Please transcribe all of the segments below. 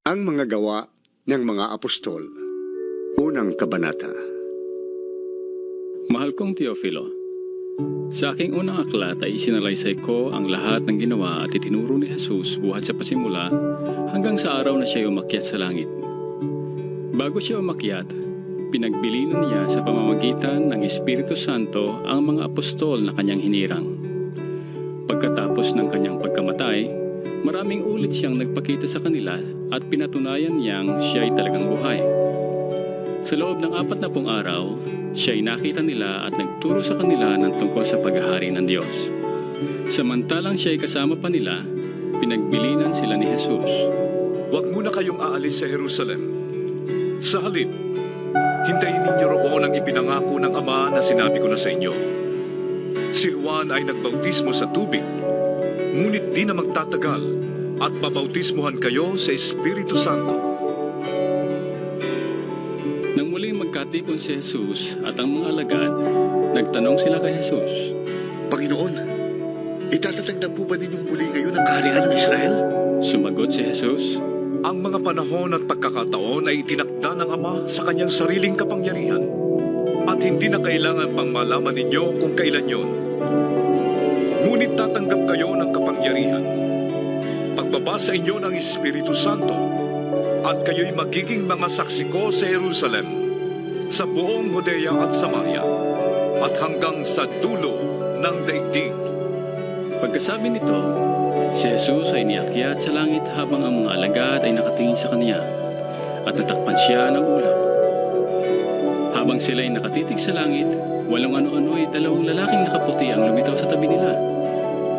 Ang mga gawa ng mga apostol. Unang kabanata. Mahal kong Teofilo, sa aking unang aklat ay isinalaysay ko ang lahat ng ginawa at itinuro ni Jesus buhat sa pasimula hanggang sa araw na siya umakyat sa langit. Bago siya umakyat, pinagbilinan niya sa pamamagitan ng Espiritu Santo ang mga apostol na kanyang hinirang. Pagkatapos ng kanyang pagkamatay, maraming ulit siyang nagpakita sa kanila at pinatunayan niyang siya ay talagang buhay. Sa loob ng 40 araw, siya ay nakita nila at nagturo sa kanila ng tungkol sa paghahari ng Diyos. Samantalang siya ay kasama pa nila, pinagbilinan sila ni Jesus. Huwag muna kayong aalis sa Jerusalem. Sa halip, hintayin ninyo roon ang ipinangako ng Ama na sinabi ko na sa inyo. Si Juan ay nagbautismo sa tubig, ngunit di na magtatagal at babautismuhan kayo sa Espiritu Santo. Nang muling magkatipon si Jesus at ang mga alagad, nagtanong sila kay Jesus. Panginoon, itatatag na po ba ninyong muli ngayon ang kaharian ng Israel? Sumagot si Jesus. Ang mga panahon at pagkakataon ay itinakda ng Ama sa kanyang sariling kapangyarihan at hindi na kailangan pang malaman ninyo kung kailan yon. Ngunit tatanggap kayo ng kapangyarihan pagbaba sa inyo ng Espiritu Santo at kayo'y magiging mga saksi ko sa Jerusalem, sa buong Judea at Samaria at hanggang sa dulo ng daigdig. Pagkasabi nito, si Jesus ay niakyat sa langit habang ang mga alagad ay nakatingin sa kanya at natakpan siya ng ulap. Habang sila ay nakatitig sa langit, walang ano-ano ay 2 lalaking nakaputi ang lumitaw sa tabi nila.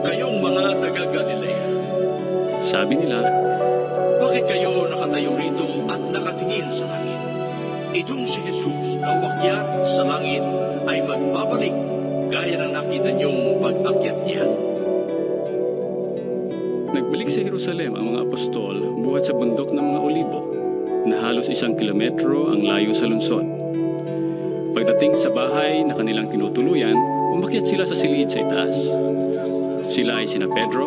Kayong mga taga-Galilea, Sabi nila, bakit kayo nakatayo rito at nakatingin sa langit? Itong si Jesus na umakyat sa langit ay magbabalik gaya ng nakita niyong pag-akyat niya. nagbalik sa Jerusalem ang mga apostol buhat sa bundok ng mga Olibo na halos 1 kilometro ang layo sa lungsod. Pagdating sa bahay na kanilang tinutuluyan, umakyat sila sa silid sa itaas. Sila ay sina Pedro,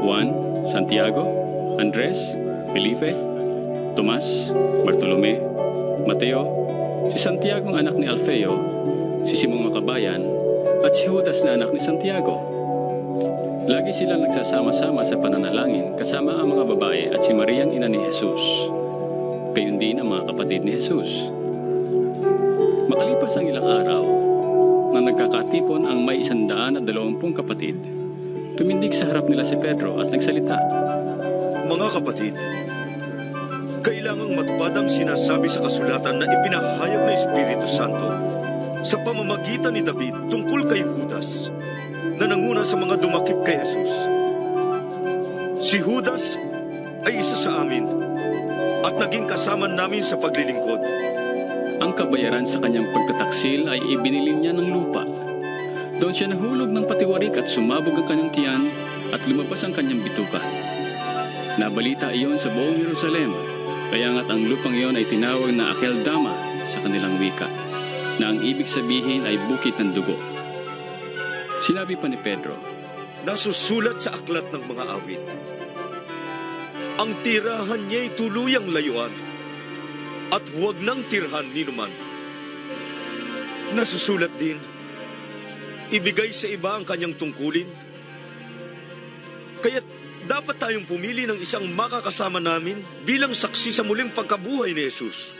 Juan, Santiago, Andres, Felipe, Tomas, Bartolome, Mateo, si Santiago ang anak ni Alfeo, si Simong Makabayan, at si Judas na anak ni Santiago. Lagi silang nagsasama-sama sa pananalangin kasama ang mga babae at si Mariang ina ni Jesus. Gayon din ang mga kapatid ni Jesus. Makalipas ang ilang araw, nang nagkakatipon ang may 120 kapatid, tumindig sa harap nila si Pedro at nagsalita. Mga kapatid, kailangang matupad ang sinasabi sa kasulatan na ipinahayag ng Espiritu Santo sa pamamagitan ni David tungkol kay Judas na nanguna sa mga dumakip kay Jesus. Si Judas ay isa sa amin at naging kasama namin sa paglilingkod. Ang kabayaran sa kanyang pagtataksil ay ibinili niya ng lupa. Doon siya nahulog ng patiwarik at sumabog ang kanyang tiyan at lumabas ang kanyang bituka. Nabalita iyon sa buong Jerusalem, kaya nga't ang lupang iyon ay tinawag na Akeldama sa kanilang wika, na ang ibig sabihin ay bukit ng dugo. Sinabi pa ni Pedro, Nasusulat sa aklat ng mga awit, ang tirahan niya'y tuluyang layuan at huwag nang tirhan ninuman. Nasusulat din, ibigay sa iba ang kanyang tungkulin. Kaya't dapat tayong pumili ng isang makakasama namin bilang saksi sa muling pagkabuhay ni Jesus.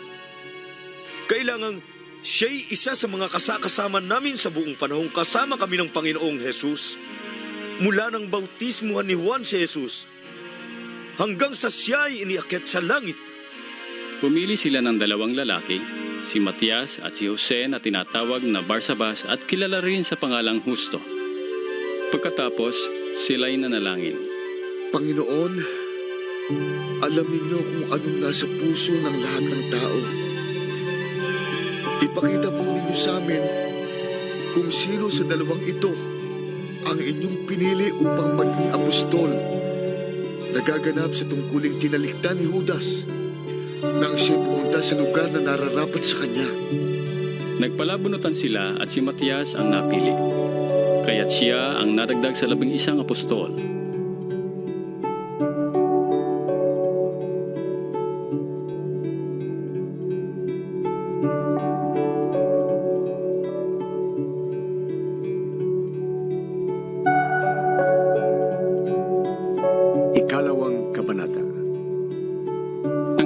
Kailangang siya'y isa sa mga kasama namin sa buong panahong kasama kami ng Panginoong Jesus. Mula ng bautismuhan ni Juan si Jesus, hanggang sa siya ay iniakyat sa langit. pumili sila ng 2 lalaki, si Matias at si Jose na tinatawag na Barsabas at kilala rin sa pangalang Justo. Pagkatapos, sila'y nanalangin. Panginoon, alam ninyo kung anong nasa puso ng lahat ng tao. Ipakita po ninyo sa amin kung sino sa 2 ito ang inyong pinili upang maging apostol, nagaganap sa tungkuling kinalikdan ni Judas nang siya pumunta sa lugar na nararapat sa kanya. Nagpalabunutan sila at si Matias ang napili. Kaya't siya ang nadagdag sa 11 apostol.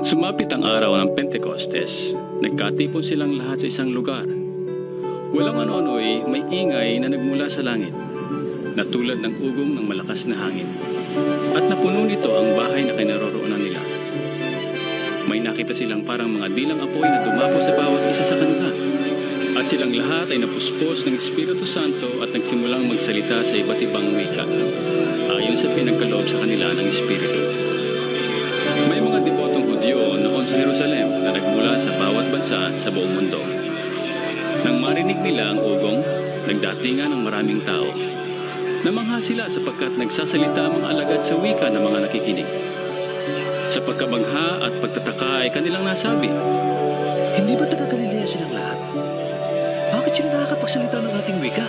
Nang sumapit ang araw ng Pentecostes, nagkatipon silang lahat sa isang lugar. Walang ano-ano'y may ingay na nagmula sa langit, na tulad ng ugong ng malakas na hangin. At napuno nito ang bahay na kinaroroonan nila. May nakita silang parang mga dilang apoy na dumapo sa bawat isa sa kanila. At silang lahat ay napuspos ng Espiritu Santo at nagsimulang magsalita sa iba't ibang wika, ayon sa pinagkaloob sa kanila ng Espiritu. May mga debotong Hudyo noon sa Jerusalem na nagmula sa bawat bansa sa buong mundo. Nang marinig nila ang ugong, nagdatingan ng maraming tao. Namangha sila sapagkat nagsasalita ang mga alagad sa wika ng mga nakikinig. Sa pagkabangha at pagtataka ay kanilang nasabi, Hindi ba taga-Galilea silang lahat? Bakit sila nakakapagsalita ng ating wika?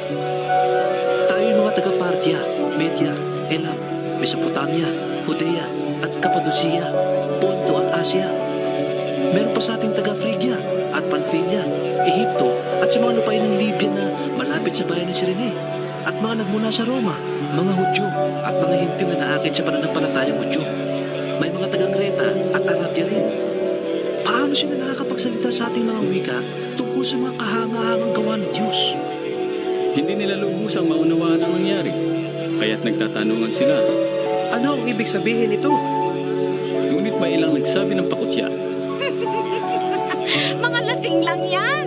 Tayo yung mga taga-Parthia, Media, Elam, Mesopotamia, Judea, at Cappadocia, Ponto at Asia. Meron pa sa ating taga-Phrygia at Pamphylia, Ehipto, at sa mga lupain ng Libya na malapit sa bayan ng Cyrene, at mga nagmula sa Roma, mga Hudyo, at mga Hintil na naakit sa pananampalatayang Hudyo. May mga taga-Creta at Arabia rin. Paano sila nakakapagsalita sa ating mga wika tungkol sa mga kahangahangang gawa ng Diyos? hindi nila lubusang maunawaan ang nangyari. Kaya't nagtatanungan sila. Ano ang ibig sabihin nito? Ngunit may ilang nagsabi ng pakutya. Mga lasing lang yan!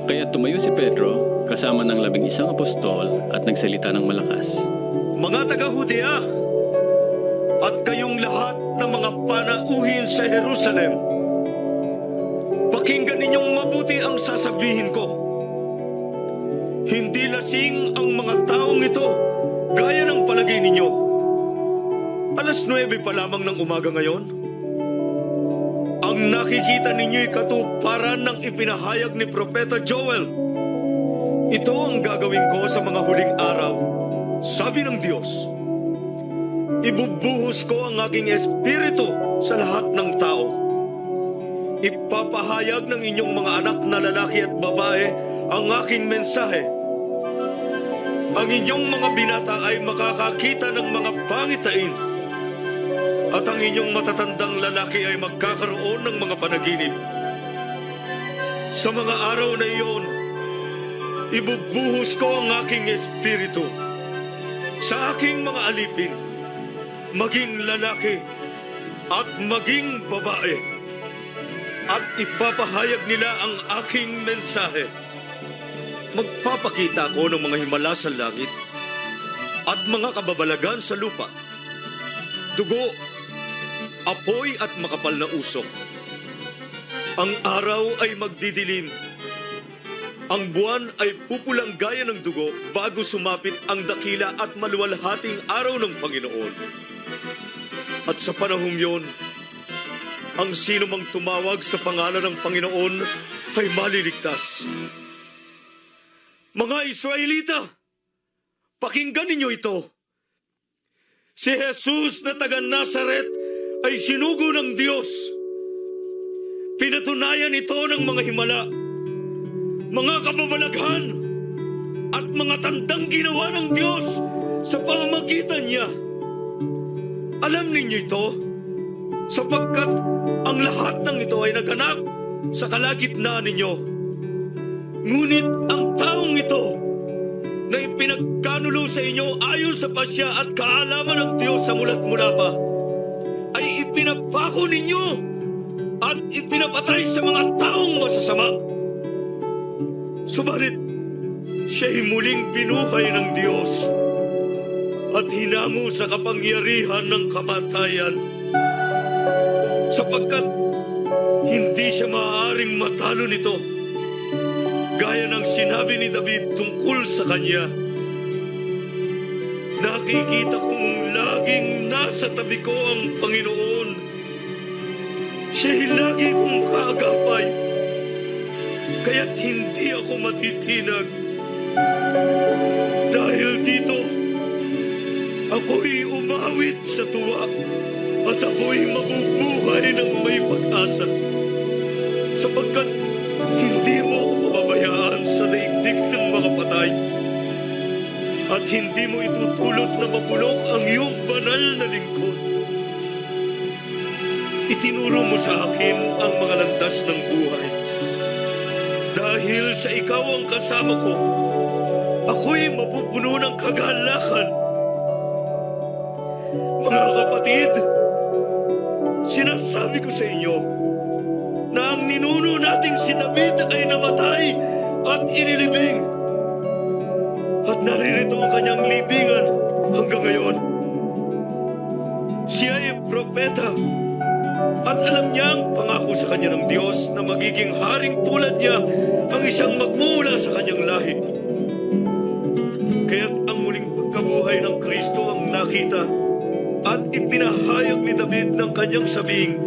Kaya tumayo si Pedro kasama ng 11 apostol at nagsalita ng malakas. Mga taga-Judea at kayong lahat ng mga panauhin sa Jerusalem, pakinggan ninyong mabuti ang sasabihin ko. Hindi lasing ang mga taong ito gaya ng palagay ninyo. 9:00 pa lamang ng umaga ngayon. Ang nakikita ninyo'y katuparan ng ipinahayag ni Propeta Joel. Ito ang gagawin ko sa mga huling araw, sabi ng Diyos. Ibubuhos ko ang aking espiritu sa lahat ng tao. Ipapahayag ng inyong mga anak na lalaki at babae ang aking mensahe. Ang inyong mga binata ay makakakita ng mga pangitain, at ang inyong matatandang lalaki ay magkakaroon ng mga panaginip. Sa mga araw na iyon, ibubuhos ko ang aking espiritu sa aking mga alipin, maging lalaki at maging babae, at ipapahayag nila ang aking mensahe. Magpapakita ako ng mga himala sa langit at mga kababalagan sa lupa, dugo, apoy at makapal na usok. Ang araw ay magdidilim. Ang buwan ay pupulang gaya ng dugo bago sumapit ang dakila at maluwalhating araw ng Panginoon. At sa panahong yon, ang sino mang tumawag sa pangalan ng Panginoon ay maliligtas. Mga Israelita, pakinggan ninyo ito. Si Jesus na taga Nazaret ay sinugo ng Diyos. Pinatunayan ito ng mga himala, mga kababalaghan, at mga tandang ginawa ng Diyos sa pamamagitan niya. Alam ninyo ito, sapagkat ang lahat ng ito ay naganap sa kalagitnaan ninyo. Ngunit ang taong ito na ipinagkanulo sa inyo ayon sa pasya at kaalaman ng Diyos sa mulat mula pa, ay ipinapako ninyo at ipinapatay sa mga taong masasama. Subalit, siya'y muling binuhay ng Diyos at hinamo sa kapangyarihan ng kamatayan, sapagkat hindi siya maaaring matalo nito, gaya ng sinabi ni David tungkol sa kanya. Nakikita kong laging nasa tabi ko ang Panginoon. Siya'y lagi kong kaagapay, kaya't hindi ako matitinag. Dahil dito, ako'y umawit sa tuwa at ako'y mabubuhay ng may pag-asa, sapagkat hindi mo ako pababayaan sa daigdig ng mga patay, at hindi mo itutulot na mabulok ang iyong banal na lingkod. Itinuro mo sa akin ang mga landas ng buhay. Dahil sa ikaw ang kasama ko, ako'y mapupuno ng kagalakan. Mga kapatid, sinasabi ko sa inyo na ang ninuno nating si David ay namatay at inilibing. At naririto ang kanyang libingan hanggang ngayon. Siya ay propeta at alam niya ang pangako sa kanya ng Diyos na magiging haring tulad niya ang isang magmula sa kanyang lahi. Kaya't ang muling pagkabuhay ng Kristo ang nakita at ipinahayag ni David ng kanyang sabing,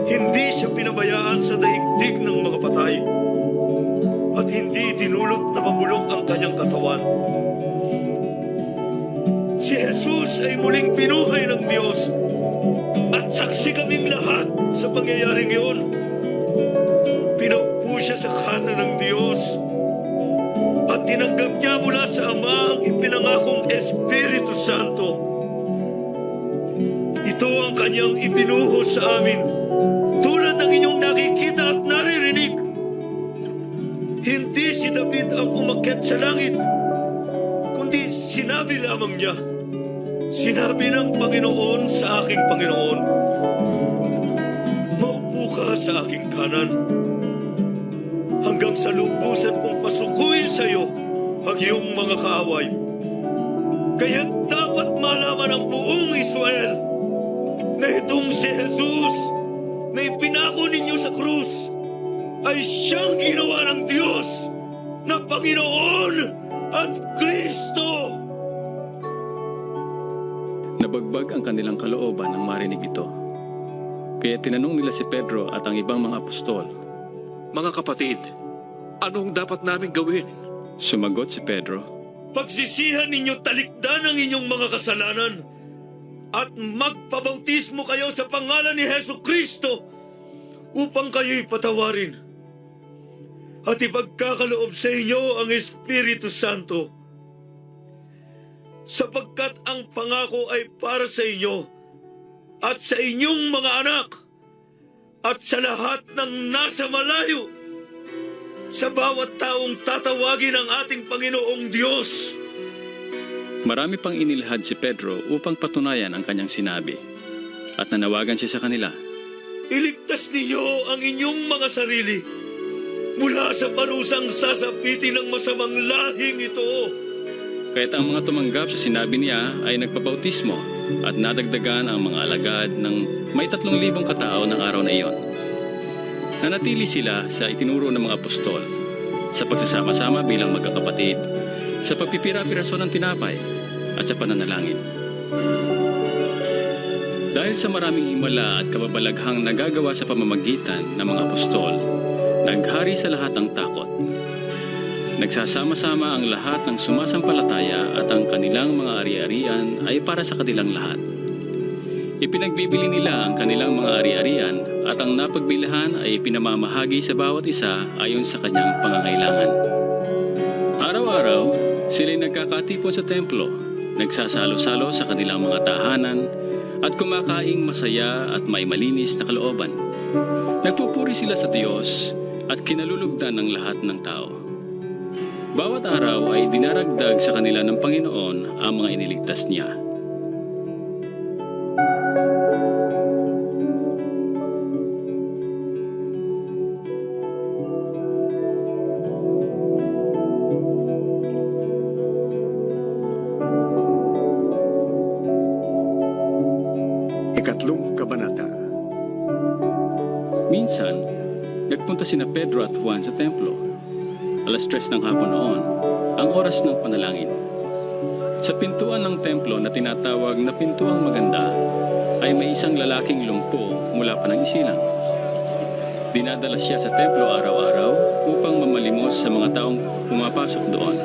hindi siya pinabayaan sa daigdig ng mga patay at hindi tinulot na mabulok ang kanyang katawan. Si Jesus ay muling binuhay ng Diyos at saksi kaming lahat sa pangyayaring iyon. Pinaupo siya sa kanan ng Diyos at tinanggap niya mula sa Ama ang ipinangakong Espiritu Santo. Ito ang kanyang ibinuhos sa amin, tulad ng inyong nakikita at naririnig. Hindi si David ang umakyat sa langit, kundi sinabi lamang niya, sinabi ng Panginoon sa aking Panginoon, maupo ka sa aking kanan, hanggang sa lubusan kong pasukuin sa iyo ang iyong mga kaaway. Kaya dapat malaman ng buong Israel na itong si Jesus na ipinako ninyo sa krus ay siyang ginawa ng Diyos na Panginoon at Kristo. Nabagbag ang kanilang kalooban nang marinig ito. Kaya tinanong nila si Pedro at ang ibang mga apostol. Mga kapatid, anong dapat namin gawin? Sumagot si Pedro, Pagsisihan ninyo talikdan ang inyong mga kasalanan at magpabautismo kayo sa pangalan ni Hesus Kristo upang kayo'y patawarin. At ipagkakaloob sa inyo ang Espiritu Santo, sapagkat ang pangako ay para sa inyo at sa inyong mga anak at sa lahat ng nasa malayo, sa bawat taong tatawagin ang ating Panginoong Diyos. marami pang inilahad si Pedro upang patunayan ang kanyang sinabi. At nanawagan siya sa kanila. Iligtas ninyo ang inyong mga sarili mula sa parusang sasapitin ng masamang lahing ito. Kaya't ang mga tumanggap sa sinabi niya ay nagpabautismo at nadagdagan ang mga alagad ng may 3,000 katao ng araw na iyon. Nanatili sila sa itinuro ng mga apostol, sa pagsasama-sama bilang magkakapatid, sa pagpipira-piraso ng tinapay, at sa pananalangin. Dahil sa maraming himala at kababalaghang nagagawa sa pamamagitan ng mga apostol, naghari sa lahat ang takot. Nagsasama-sama ang lahat ng sumasampalataya at ang kanilang mga ari-arian ay para sa kanilang lahat. Ipinagbibili nila ang kanilang mga ari-arian at ang napagbilihan ay pinamamahagi sa bawat isa ayon sa kanyang pangangailangan. Araw-araw, sila'y nagkakatipon sa templo, nagsasalo-salo sa kanilang mga tahanan at kumakaing masaya at may malinis na kalooban. Nagpupuri sila sa Diyos at kinalulugdan ng lahat ng tao. Bawat araw ay dinaragdag sa kanila ng Panginoon ang mga iniligtas niya. Ikatlong kabanata. Minsan, nagpunta sina Pedro at Juan sa templo. 3:00 ng hapon noon, ang oras ng panalangin. Sa pintuan ng templo na tinatawag na Pintuang Maganda, ay may isang lalaking lumpo mula pa ng isilang. Dinadala siya sa templo araw-araw upang mamalimos sa mga taong pumapasok doon.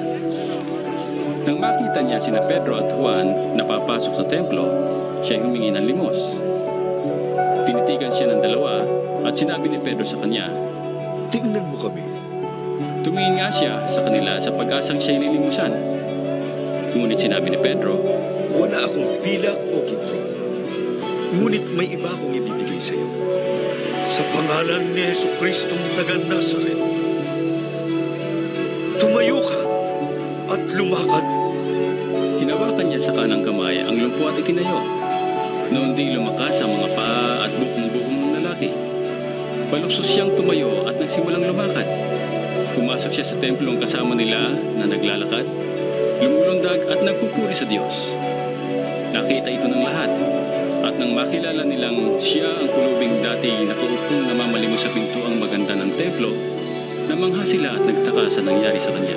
Nang makita niya sina Pedro at Juan na papasok sa templo, siya humingi ng limos. Tinitigan siya ng dalawa at sinabi ni Pedro sa kanya, Tingnan mo kami. Tumingin nga siya sa kanila sa pag-asang siya'y lilimusan. Ngunit sinabi ni Pedro, Wala akong pilak o ginto. Ngunit may iba akong ibibigay sa iyo. Sa pangalan ni Jesucristong taga Nazaret, tumayo ka at lumakad. Hinawakan niya sa kanang kamay ang lumpo at itinayo. Noon di lumakas ang mga paa at bukong-bukong ng lalaki. Paluksos siyang tumayo at nagsimulang lumakad. Pumasok siya sa templong kasama nila na naglalakad, lumulundag at nagpupuri sa Diyos. Nakita ito ng lahat. At nang makilala nilang siya ang pulubing dati nakaupong namamalimos sa pintuang maganda ng templo, namangha sila at nagtaka sa nangyari sa kanya.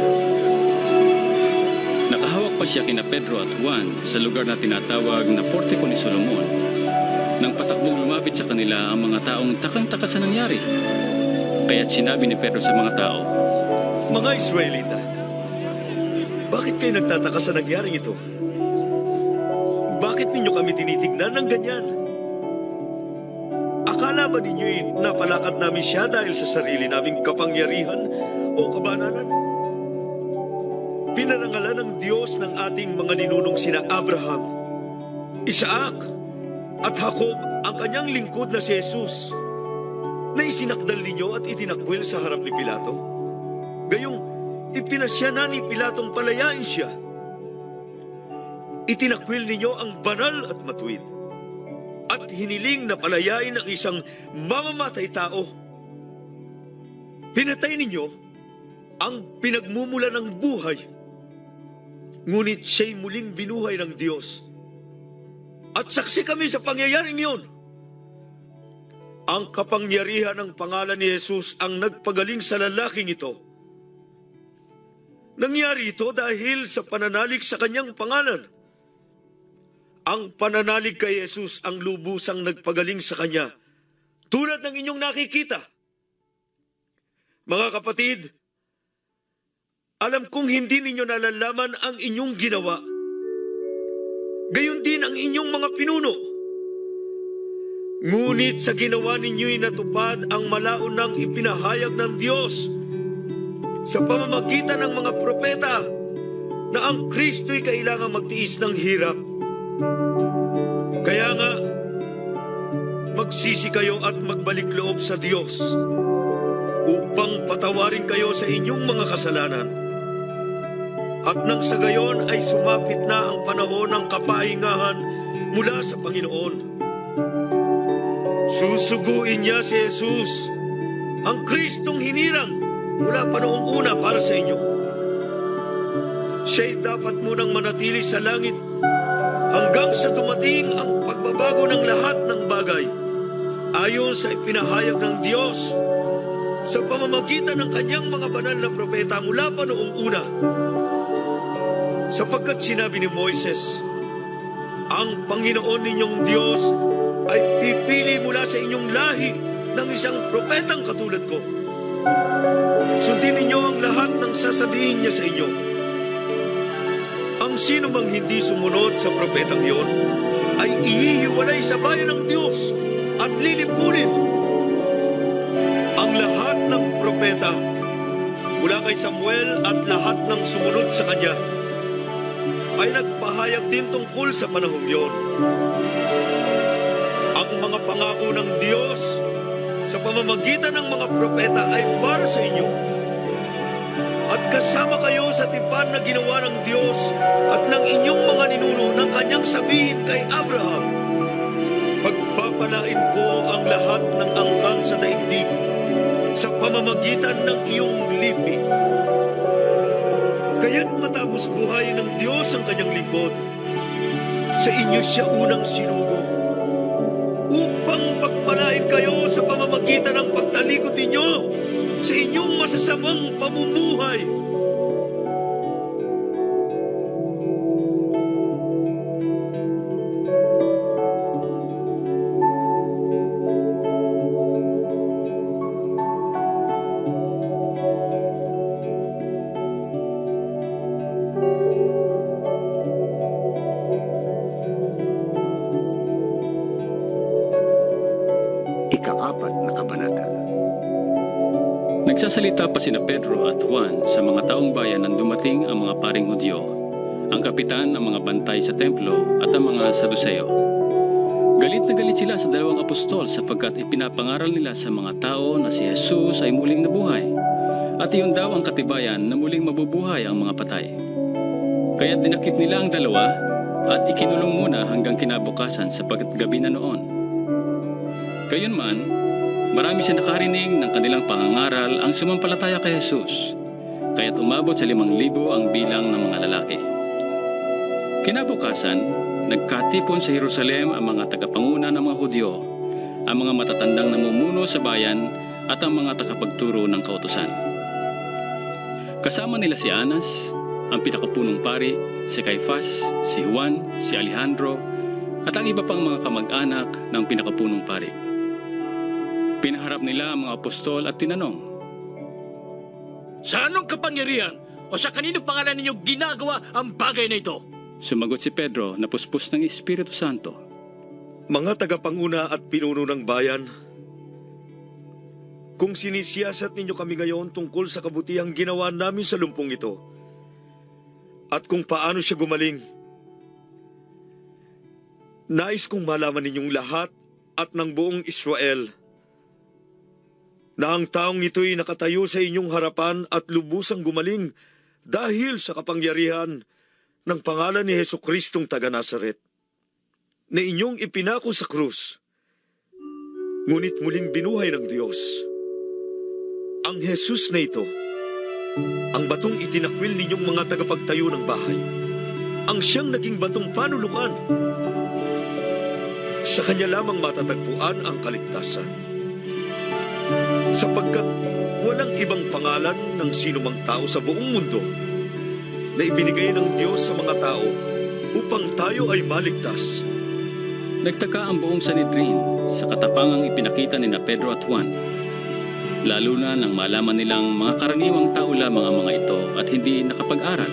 Nakahawak pa siya kina Pedro at Juan sa lugar na tinatawag na Portiko ni Solomon. Nang patakbong lumapit sa kanila ang mga taong takang-taka sa nangyari. Kaya't sinabi ni Pedro sa mga tao, Mga Israelita, bakit kayo nagtataka sa nangyaring ito? Bakit ninyo kami tinitignan ng ganyan? Akala ba ninyo'y napalakad namin siya dahil sa sarili naming kapangyarihan o kabanalan? Pinarangalan ng Diyos ng ating mga ninunong sina Abraham, Isaac at Jacob ang kanyang lingkod na si Jesus na isinakdal ninyo at itinakwil sa harap ni Pilato. Gayong ipinasya na ni Pilatong palayain siya. Itinakwil ninyo ang banal at matuwid at hiniling na palayain ang isang mamamatay tao. Pinatay ninyo ang pinagmumula ng buhay, ngunit siya'y muling binuhay ng Diyos. At saksi kami sa pangyayaring iyon. Ang kapangyarihan ng pangalan ni Jesus ang nagpagaling sa lalaking ito. Nangyari ito dahil sa pananalig sa kanyang pangalan. Ang pananalig kay Jesus ang lubusang nagpagaling sa kanya, tulad ng inyong nakikita. Mga kapatid, alam kong hindi ninyo nalalaman ang inyong ginawa. Gayon din ang inyong mga pinuno. Ngunit sa ginawa ninyo'y natupad ang malaunang ipinahayag ng Diyos sa pamamagitan ng mga propeta na ang Kristo'y kailangang magtiis ng hirap. Kaya nga, magsisi kayo at magbalik loob sa Diyos upang patawarin kayo sa inyong mga kasalanan. At nang sa gayon ay sumapit na ang panahon ng kapahingahan mula sa Panginoon. Susuguin niya si Jesus, ang Kristong hinirang mula pa noong una para sa inyo. Siya'y dapat munang manatili sa langit hanggang sa dumating ang pagbabago ng lahat ng bagay ayon sa ipinahayag ng Diyos sa pamamagitan ng kanyang mga banal na propeta mula pa noong una. Sapagkat sinabi ni Moises, ang Panginoon ninyong Diyos ay pipili mula sa inyong lahi ng isang propetang katulad ko. Sundin ninyo ang lahat ng sasabihin niya sa inyo. Ang sino mang hindi sumunod sa propetang iyon ay ihihiwalay sa bayan ng Diyos at lilipunin. Ang lahat ng propeta mula kay Samuel at lahat ng sumunod sa kanya ay nagpahayag din tungkol sa panahong iyon. Ang mga pangako ng Diyos sa pamamagitan ng mga propeta ay para sa inyo. At kasama kayo sa tipan na ginawa ng Diyos at ng inyong mga ninuno ng kanyang sabihin kay Abraham, pagpapalain ko ang lahat ng angkan sa daigdig sa pamamagitan ng iyong lipi. Kaya't matapos buhayin ng Diyos ang kanyang lingkod, sa inyo siya unang sinugo upang pagpalain kayo sa pamamagitan ng pagtalikod ninyo sa inyong masasamang pamumuhay. Ika-4 na kabanata. Nagsasalita pa sina Pedro at Juan sa mga taong bayan nang dumating ang mga paring Hudyo, ang kapitan ng mga bantay sa templo at ang mga Saduseo. Galit na galit sila sa dalawang apostol sapagkat ipinapangaral nila sa mga tao na si Jesus ay muling nabuhay at iyon daw ang katibayan na muling mabubuhay ang mga patay. Kaya dinakip nila ang dalawa at ikinulong muna hanggang kinabukasan sapagkat gabi na noon. Gayunman, marami siya nakarinig ng kanilang pangangaral ang sumampalataya kay Jesus, kaya't umabot sa 5,000 ang bilang ng mga lalaki. Kinabukasan, nagkatipon sa Jerusalem ang mga tagapanguna ng mga Hudyo, ang mga matatandang namumuno sa bayan at ang mga tagapagturo ng kautusan. Kasama nila si Anas, ang pinakapunong pari, si Caifás, si Juan, si Alejandro, at ang iba pang mga kamag-anak ng pinakapunong pari. Pinaharap nila ang mga apostol at tinanong, Sa anong kapangyarihan o sa kaninong pangalan ninyo ginagawa ang bagay na ito? Sumagot si Pedro na puspos ng Espiritu Santo. Mga tagapanguna at pinuno ng bayan, kung sinisiyasat ninyo kami ngayon tungkol sa kabutihang ginawa namin sa lumpong ito, at kung paano siya gumaling, nais kong malaman ninyong lahat at ng buong Israel na ang taong ito'y nakatayo sa inyong harapan at lubusang gumaling dahil sa kapangyarihan ng pangalan ni Jesucristong taga Nazaret, na inyong ipinako sa krus, ngunit muling binuhay ng Diyos. Ang Jesus na ito, ang batong itinakwil ninyong mga tagapagtayo ng bahay, ang siyang naging batong panulukan. Sa kanya lamang matatagpuan ang kaligtasan. Sapagkat walang ibang pangalan ng sinumang tao sa buong mundo na ibinigay ng Diyos sa mga tao upang tayo ay maligtas. Nagtaka ang buong Sanhedrin sa katapangang ipinakita ni Pedro at Juan, lalo na nang malaman nilang mga karaniwang tao lamang ang mga ito at hindi nakapag-aral.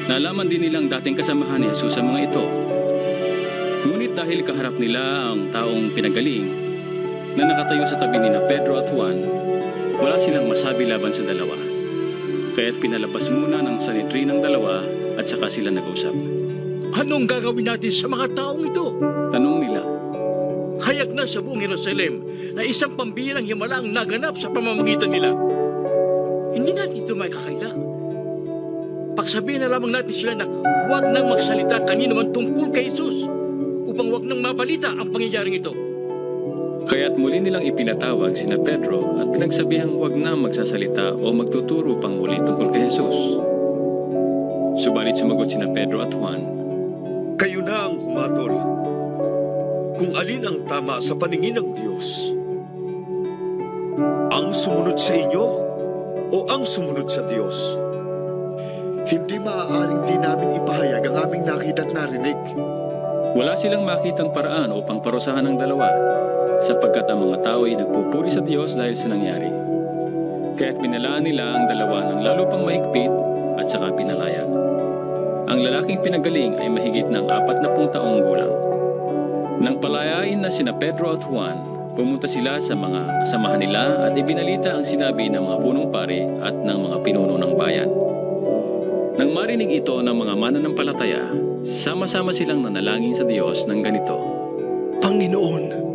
Nalaman din nilang dating kasamahan ni Jesus sa mga ito. Ngunit dahil kaharap nila ang taong pinagaling na nakatayo sa tabi ni Pedro at Juan, wala silang masabi laban sa dalawa. Kaya't pinalabas muna ng Sanhedrin ang dalawa at saka sila nag-usap. Anong gagawin natin sa mga taong ito? Tanong nila. Hayag na sa buong Jerusalem na isang pambilang himala ang naganap sa pamamagitan nila. Hindi natin ito may kakaila. Pagsabihin na lamang natin sila na huwag nang magsalita kanino man tungkol kay Jesus upang huwag nang mabalita ang pangyayaring ito. Kaya't muli nilang ipinatawag sina Pedro at pinagsabihang huwag na magsasalita o magtuturo pang muli tungkol kay Jesus. Subalit sumagot sina Pedro at Juan, Kayo na ang humatol kung alin ang tama sa paningin ng Diyos. Ang sumunod sa inyo o ang sumunod sa Diyos? Hindi maaaring di namin ipahayag ang aming nakita at narinig. wala silang makitang paraan upang parusahan ang dalawa, sapagkat ang mga tao ay nagpupuri sa Diyos dahil sa nangyari. Kaya't pinalaan nila ang dalawa ng lalo pang mahigpit at saka pinalaya. Ang lalaking pinagaling ay mahigit ng 40 taong gulang. Nang palayain na sina Pedro at Juan, pumunta sila sa mga kasamahan nila at ibinalita ang sinabi ng mga punong pare at ng mga pinuno ng bayan. Nang marinig ito ng mga mananampalataya, sama-sama silang nanalangin sa Diyos ng ganito. Panginoon,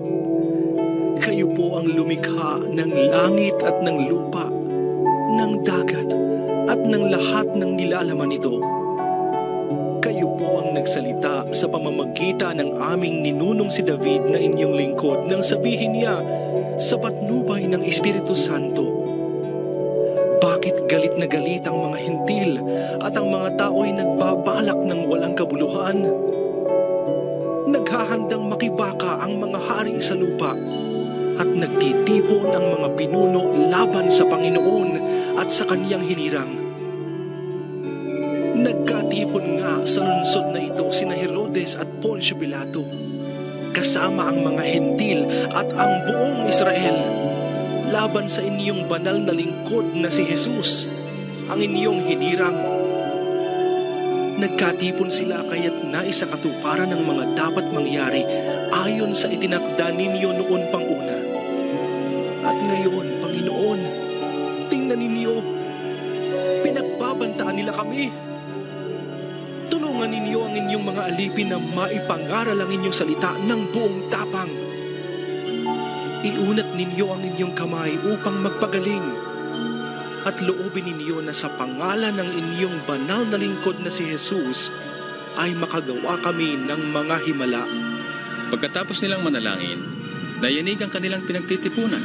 kayo po ang lumikha ng langit at ng lupa, ng dagat at ng lahat ng nilalaman nito. Kayo po ang nagsalita sa pamamagitan ng aming ninunong si David na inyong lingkod nang sabihin niya sa patnubay ng Espiritu Santo. Bakit galit na galit ang mga hintil at ang mga tao ay nagbabalak ng walang kabuluhan? Naghahandang makibaka ang mga hari sa lupa at nagtitipon ang mga pinuno laban sa Panginoon at sa kaniyang hinirang. Nagkatipon nga sa lungsod na ito sina Herodes at Poncio Pilato, kasama ang mga hentil at ang buong Israel, laban sa inyong banal na lingkod na si Jesus, ang inyong hinirang. Nagkatipon sila kaya't nais sa katuparan ng mga dapat mangyari ayon sa itinakda ninyo noon pang una. At ngayon, Panginoon, tingnan ninyo, pinagbabantaan nila kami. Tulungan ninyo ang inyong mga alipin na maipangaral ang inyong salita ng buong tapang. Iunat ninyo ang inyong kamay upang magpagaling at loobin ninyo na sa pangalan ng inyong banal na lingkod na si Jesus ay makagawa kami ng mga himala. Pagkatapos nilang manalangin, nayanig ang kanilang pinagtitipunan.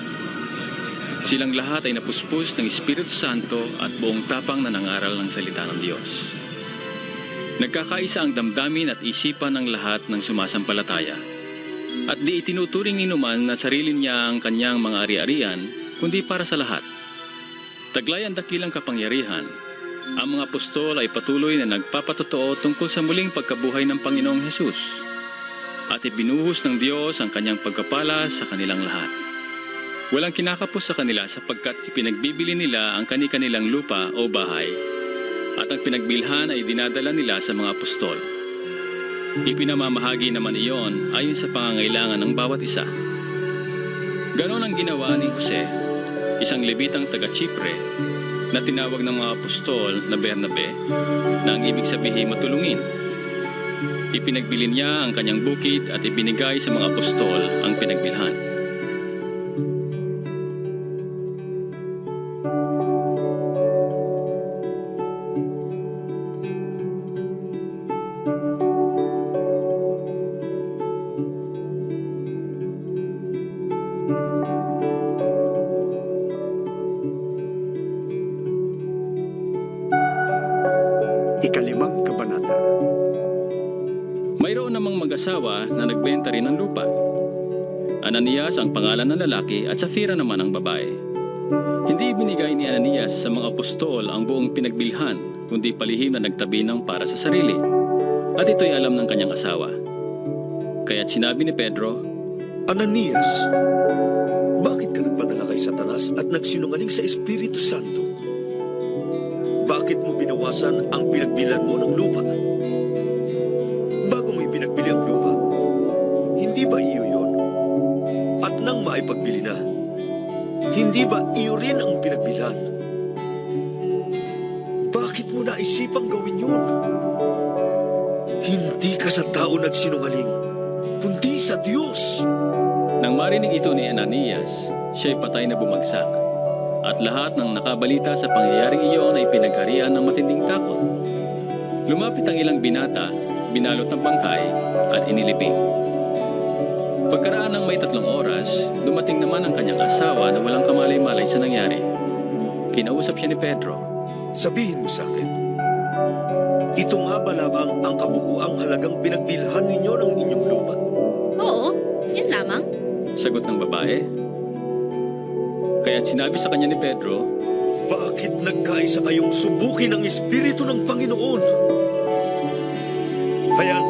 Silang lahat ay napuspos ng Espiritu Santo at buong tapang na nangaral ng salita ng Diyos. Nagkakaisa ang damdamin at isipan ng lahat ng sumasampalataya. At di itinuturing ni Numan na sarili niya ang kanyang mga ari-arian, kundi para sa lahat. Taglay ang dakilang kapangyarihan. Ang mga apostol ay patuloy na nagpapatotoo tungkol sa muling pagkabuhay ng Panginoong Hesus. At ibinuhos ng Diyos ang kanyang pagkapala sa kanilang lahat. Walang kinakapos sa kanila sapagkat ipinagbibili nila ang kani-kanilang lupa o bahay. At ang pinagbilhan ay dinadala nila sa mga apostol. Ipinamamahagi naman iyon ayon sa pangangailangan ng bawat isa. Ganon ang ginawa ni Jose, isang Levitang taga-Chipre na tinawag ng mga apostol na Bernabe, na ang ibig sabihin matulungin. Ipinagbili niya ang kanyang bukid at ibinigay sa mga apostol ang pinagbilhan. Ikalimang kabanata. Mayroon namang mag-asawa na nagbenta rin ng lupa. Ananias ang pangalan ng lalaki at Safira naman ang babae. Hindi ibinigay ni Ananias sa mga apostol ang buong pinagbilhan, kundi palihim na nagtabi ng para sa sarili. At ito'y alam ng kanyang asawa. Kaya't sinabi ni Pedro, Ananias, bakit ka nagpadala kay Satanas at nagsinungaling sa Espiritu Santo? Bakit mo binawasan ang pinagbilan mo ng lupa? Bago mo ipinagbili ang lupa, hindi ba iyo yon? At nang maipagbili na, hindi ba iyo rin ang pinagbilhan? Bakit mo naisipang gawin yun? Hindi ka sa tao nagsinungaling, kundi sa Diyos. nang marinig ito ni Ananias, siya'y patay na bumagsak. At lahat ng nakabalita sa pangyayaring iyon ay pinagharian ng matinding takot. Lumapit ang ilang binata, binalot ng bangkay, at inilibing. Pagkaraan ng may 3 oras, dumating naman ang kanyang asawa na walang kamalay-malay sa nangyari. Kinausap siya ni Pedro. Sabihin mo sa akin, ito nga ba lamang ang kabuuang halagang pinagbilhan ninyo ng inyong lupa? Oo, yan lamang. Sagot ng babae. Kaya't sinabi sa kanya ni Pedro, Bakit nagkaisa kayong subukin ang Espiritu ng Panginoon? Hayan,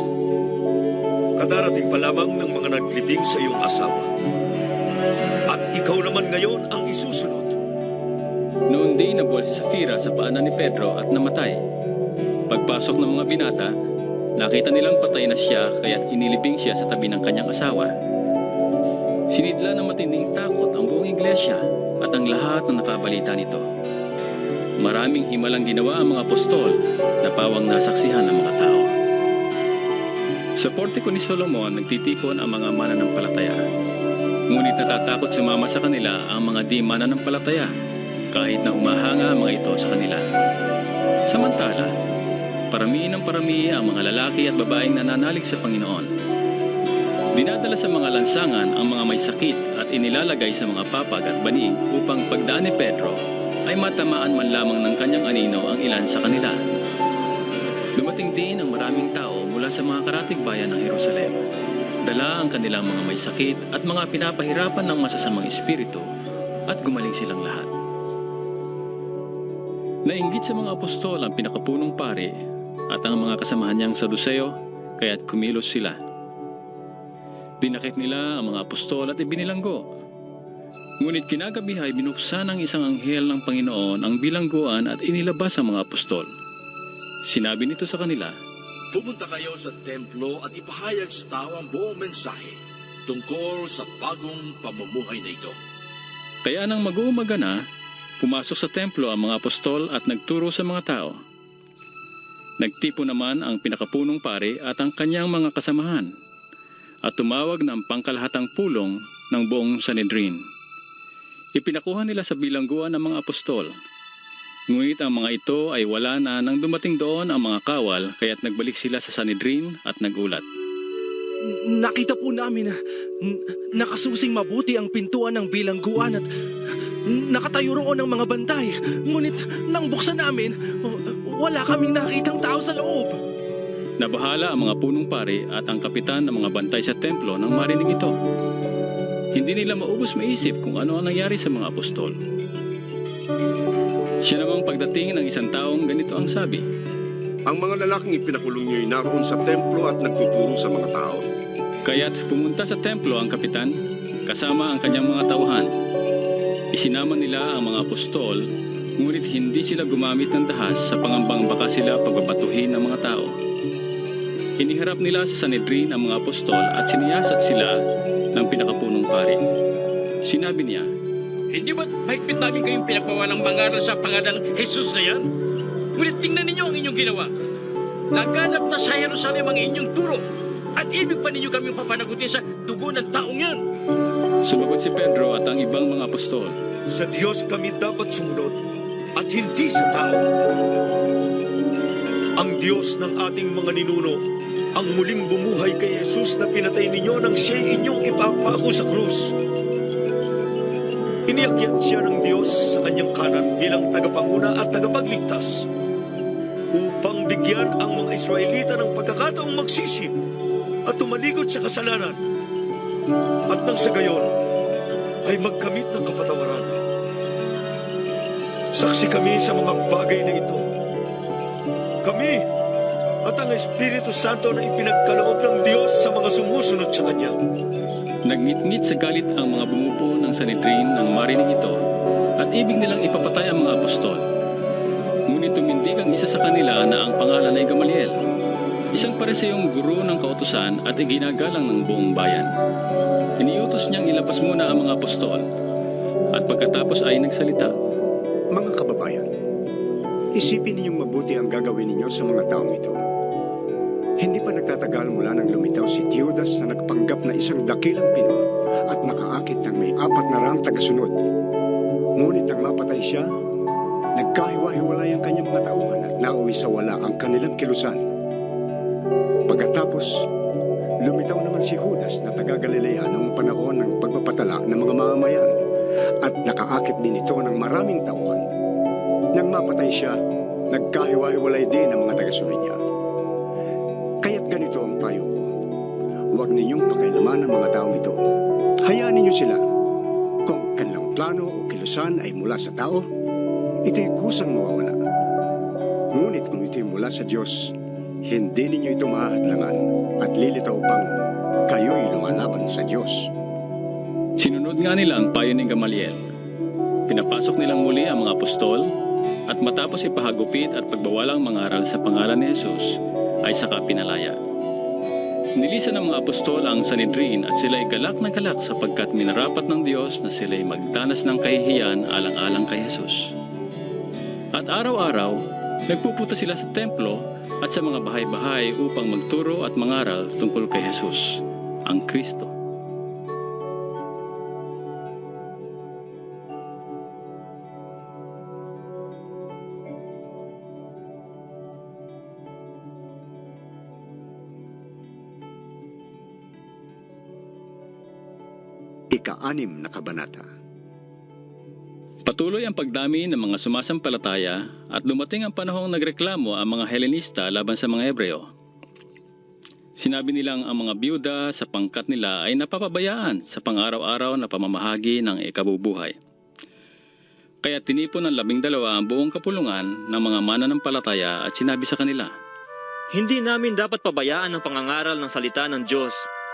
kadarating pa lamang ng mga naglibing sa iyong asawa. At ikaw naman ngayon ang isusunod. Noon din nabuwal si Safira sa paanan ni Pedro at namatay. Pagpasok ng mga binata, nakita nilang patay na siya kaya't inilibing siya sa tabi ng kanyang asawa. Sinidla ng matinding takot ang buong iglesia at ang lahat na nakabalita nito. Maraming himalang ginawa ang mga apostol na pawang nasaksihan ng mga tao. Sa portiko ni Solomon, nagtitipon ang mga mananampalataya. Ngunit natatakot sumama sa kanila ang mga di mananampalataya kahit na humahanga ang mga ito sa kanila. Samantala, parami ng parami ang mga lalaki at babaeng nananalig sa Panginoon. Dinadala sa mga lansangan ang mga may sakit at inilalagay sa mga papag at banig upang pagdaan ni Pedro ay matamaan man lamang ng kanyang anino ang ilan sa kanila. Dumating din ang maraming tao mula sa mga karatig bayan ng Jerusalem. Dala ang kanilang mga may sakit at mga pinapahirapan ng masasamang espiritu at gumaling silang lahat. Nainggit sa mga apostol ang pinakapunong pari at ang mga kasamahan niyang Saduseo, kaya't kumilos sila. Dinakip nila ang mga apostol at ibinilanggo. Ngunit kinagabi ay binuksan ng isang anghel ng Panginoon ang bilangguan at inilabas ang mga apostol. Sinabi nito sa kanila, Pumunta kayo sa templo at ipahayag sa tao ang buong mensahe tungkol sa bagong pamumuhay na ito. Kaya nang mag-uumaga na, pumasok sa templo ang mga apostol at nagturo sa mga tao. Nagtipo naman ang pinakapunong pari at ang kanyang mga kasamahan at tumawag ng pangkalahatang pulong ng buong Sanhedrin. Ipinakuha nila sa bilangguan ng mga apostol. Ngunit ang mga ito ay wala na nang dumating doon ang mga kawal, kaya't nagbalik sila sa Sanhedrin at nagulat. Nakita po namin na nakasusing mabuti ang pintuan ng bilangguan at nakatayo roon ang mga bantay. Ngunit nang buksan namin, wala kaming nakitang tao sa loob. Nabahala ang mga punong pari at ang kapitan ng mga bantay sa templo nang marinig ito. Hindi nila maubos maisip kung ano ang nangyari sa mga apostol. Siya namang pagdating ng isang taong ganito ang sabi. Ang mga lalaking ipinakulong niyo'y naroon sa templo at nagtuturo sa mga tao. Kaya't pumunta sa templo ang kapitan, kasama ang kanyang mga tauhan. Isinama nila ang mga apostol, ngunit hindi sila gumamit ng dahas sa pangambang baka sila pagbabatuhin ng mga tao. Iniharap nila sa Sanhedrin ang mga apostol at siniyasat sila ng pinakapunong pari. Sinabi niya, Hindi ba't mahigpit namin kayong pinagbawalang mangaral sa pangalan ng Jesus na yan? Ngunit tingnan ninyo ang inyong ginawa. Naganap na sa Jerusalem ang inyong turo. At ibig pa ninyo kami papanagutin sa dugo ng taong yan. Sumagot si Pedro at ang ibang mga apostol. Sa Diyos kami dapat sumunod at hindi sa tao. Ang Diyos ng ating mga ninuno, ang muling bumuhay kay Jesus na pinatay ninyo nang siya'y inyong ipapako sa krus. Iniakyat siya ng Diyos sa kanyang kanan bilang tagapanguna at tagapagligtas upang bigyan ang mga Israelita ng pagkakataong magsisi at tumalikod sa kasalanan at nang sa gayon ay magkamit ng kapatawaran. Saksi kami sa mga bagay na ito. Kami at ang Espiritu Santo na ipinagkaloob ng Diyos sa mga sumusunod sa Kanya. Nagngit-ngit sa galit ang mga bumubuo ng Sanhedrin nang marinig ito at ibig nilang ipapatay ang mga apostol. Ngunit tumindig ang isa sa kanila na ang pangalan ay Gamaliel, isang pareseyong guro ng kautusan at iginagalang ng buong bayan. Iniutos niyang ilabas muna ang mga apostol at pagkatapos ay nagsalita. Mga kababayan, isipin ninyong mabuti ang gagawin ninyo sa mga taong ito. Hindi pa nagtatagal mula nang lumitaw si Teudas na nagpanggap na isang dakilang Pinoy at nakaakit ng may 400 tagasunod. Ngunit nang mapatay siya, nagkahiwa-hiwalay ang kanyang mga tauhan at nauwi sa wala ang kanilang kilusan. Pagkatapos, lumitaw naman si Judas na taga-Galilea noong panahon ng pagpapatala ng mga mamamayan at nakaakit din ito ng maraming tauhan. Nang mapatay siya, nagkahiwa-hiwalay din ang mga tagasunod niya. Kaya't ganito ang payo ko. Huwag ninyong pakailaman ang mga taong ito. Hayaan ninyo sila. Kung kanilang plano o kilusan ay mula sa tao, ito'y kusang mawawala. Ngunit kung ito'y mula sa Diyos, hindi ninyo ito mahahadlangan at lilitaw pang kayo'y lumalaban sa Diyos. Sinunod nga nila ang payo ni Gamaliel. Pinapasok nilang muli ang mga apostol at matapos ipahagupit at pagbawalang mangaral sa pangalan ni Jesus, ay saka pinalaya. Nilisan ng mga apostol ang Sanhedrin at sila'y galak na galak sapagkat minarapat ng Diyos na sila'y magdanas ng kahihiyan alang-alang kay Jesus. At araw-araw, nagpupunta sila sa templo at sa mga bahay-bahay upang magturo at mangaral tungkol kay Jesus, ang Kristo. Ika-6 na kabanata. Patuloy ang pagdami ng mga sumasampalataya at dumating ang panahong nagreklamo ang mga Helenista laban sa mga Hebreo. Sinabi nilang ang mga byuda sa pangkat nila ay napapabayaan sa pang-araw-araw na pamamahagi ng ikabubuhay. Kaya tinipon ng 12 ang buong kapulungan ng mga mananampalataya at sinabi sa kanila, Hindi namin dapat pabayaan ang pangangaral ng salita ng Diyos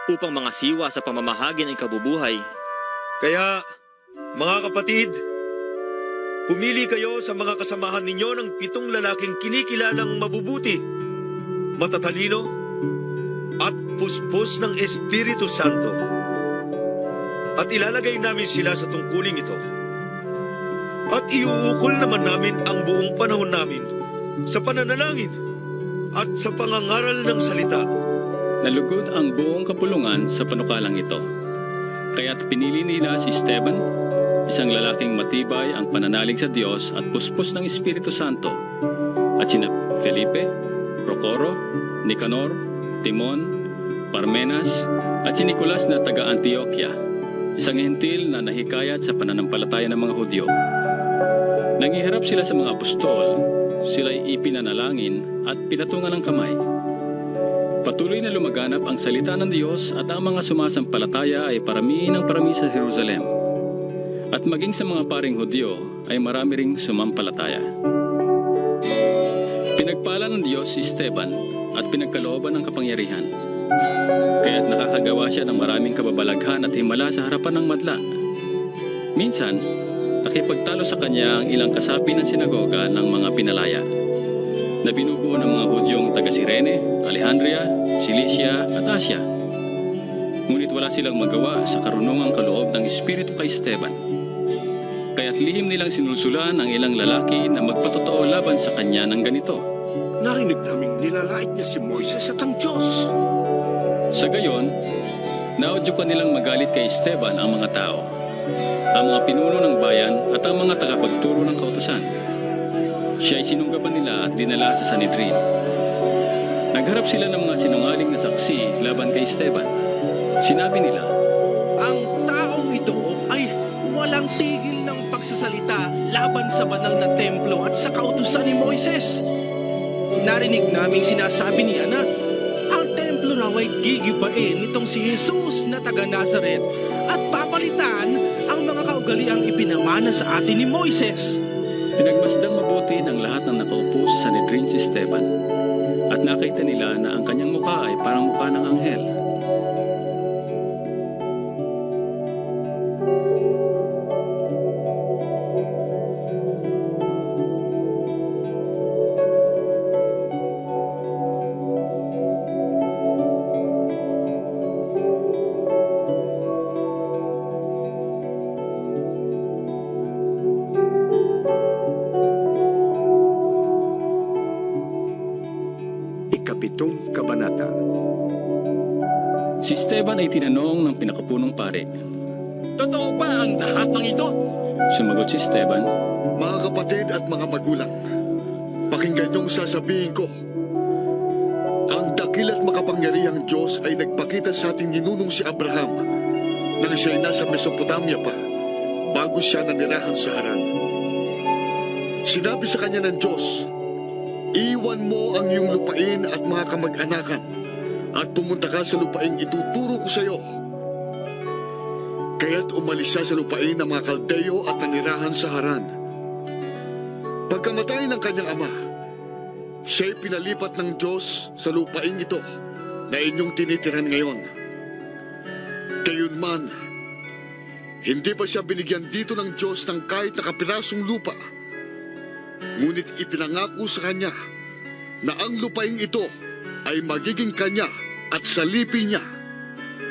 upang mga siwa sa pamamahagi ng ikabubuhay. Kaya, mga kapatid, pumili kayo sa mga kasamahan ninyo ng 7 lalaking kinikilalang mabubuti, matatalino, at puspos ng Espiritu Santo. At ilalagay namin sila sa tungkuling ito. At iuukol naman namin ang buong panahon namin sa pananalangin at sa pangangaral ng salita. Nalugod ang buong kapulungan sa panukalang ito. Kaya't pinili nila si Esteban, isang lalaking matibay ang pananalig sa Diyos at puspos ng Espiritu Santo, at sina Felipe, Procoro, Nicanor, Timon, Parmenas, at si Nicolas na taga-Antioquia, isang hentil na nahikayat sa pananampalataya ng mga Hudyo. Nangiharap sila sa mga apostol, sila'y ipinanalangin at pinatungan ng kamay. Patuloy na lumaganap ang salita ng Diyos at ang mga sumasampalataya ay parami ng parami sa Jerusalem. At maging sa mga paring Hudyo ay marami ring sumampalataya. Pinagpala ng Diyos si Esteban at pinagkalooban ng kapangyarihan. Kaya't nakakagawa siya ng maraming kababalaghan at himala sa harapan ng madla. Minsan, nakipagtalo sa kanya ang ilang kasapi ng sinagoga ng mga pinalaya na binubuo ng mga Hudyong taga-Cirene, Alejandria, Cilicia at Asia. Ngunit wala silang magawa sa karunungang kaloob ng Espiritu kay Esteban. Kaya't lihim nilang sinulsulan ang ilang lalaki na magpatotoo laban sa kanya ng ganito. Narinig naming nilalait niya si Moises at ang Diyos. Sa gayon, naudyukan nilang magalit kay Esteban ang mga tao, ang mga pinuno ng bayan at ang mga tagapagturo ng kautusan. Siya ay sinunggaban nila at dinala sa Sanhedrin. Nagharap sila ng mga sinungaling na saksi laban kay Esteban. Sinabi nila, Ang taong ito ay walang tigil ng pagsasalita laban sa banal na templo at sa kautusan ni Moises. Narinig naming sinasabi niya na ang templo raw ay gigibain nitong si Jesus na taga Nazaret at papalitan ang mga kaugaliang ipinamana sa atin ni Moises. pinagmasdang mabuti ng lahat ng nakaupo sa Sanhedrin si Esteban at nakita nila na ang kanyang mukha ay parang mukha ng anghel. Ikapitong kabanata. Si Esteban ay tinanong ng pinakapunong pare. Totoo ba ang lahat ng ito? Sumagot si Esteban, Mga kapatid at mga magulang, pakinggan niyong sasabihin ko. Ang dakil at makapangyarihang Diyos ay nagpakita sa ating ninunong si Abraham nang siya'y nasa Mesopotamia pa bago siya nanirahan sa Haran. Sinabi sa kanya ng Diyos, iwan mo ang iyong lupain at mga kamag-anakan at pumunta ka sa lupaing ituturo ko sa iyo. Kaya't umalis siya sa lupain ng mga Kaldeo at nanirahan sa Haran. Pagkamatay ng kanyang ama, siya'y pinalipat ng Diyos sa lupaing ito na inyong tinitiran ngayon. Gayunman, hindi pa siya binigyan dito ng Diyos ng kahit na kapirasong lupa. Ngunit ipinangako sa kanya na ang lupaing ito ay magiging kanya at salipin niya